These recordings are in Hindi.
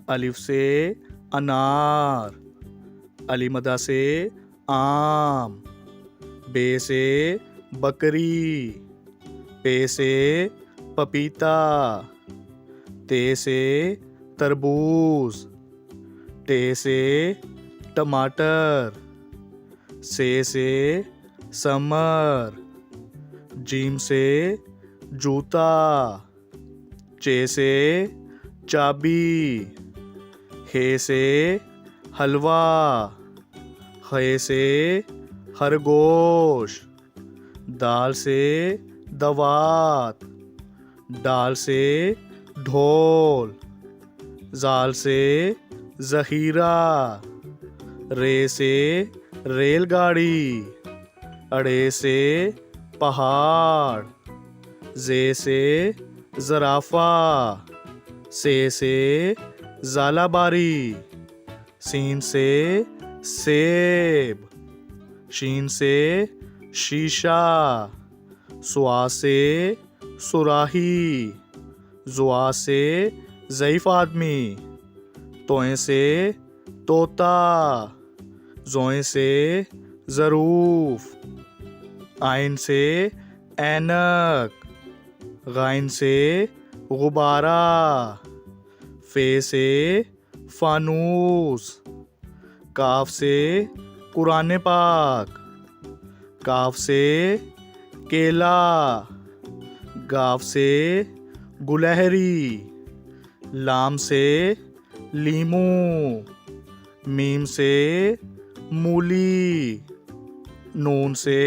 अलिफ से अनार, अलीमदा से आम, बे से बकरी, पे से पपीता, ते से तरबूज, टे से टमाटर, से समर, जीम से जूता, चे से चाबी, हे से हलवा, खे से खरगोश, दाल से दवात, डाल से ढोल, जाल से ज़ख़ीरा, रे से रेलगाड़ी, अड़े से पहाड़, जे से ज़राफ़ा, से ज़ालाबारी, सीन से सेब, शीन से शीशा, सुआ से सुराही, जुआ से ज़ईफ़ आदमी, तोए से तोता, जोए से ज़रूफ़, आइन से ऐनक, गाइन से गुब्बारा, फे से फ़ानूस, काफ से कुरान पाक, काफ से केला, गाफ से गुलहरी, लाम से लीमू, मीम से मूली, नून से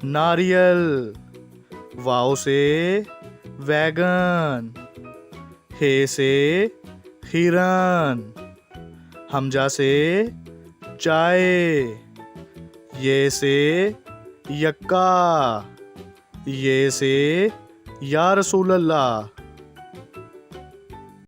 नारियल, वाव से वैगन, हे से हिरन, हमजा से चाय, ये से यक्का, ये से या रसूल अल्लाह।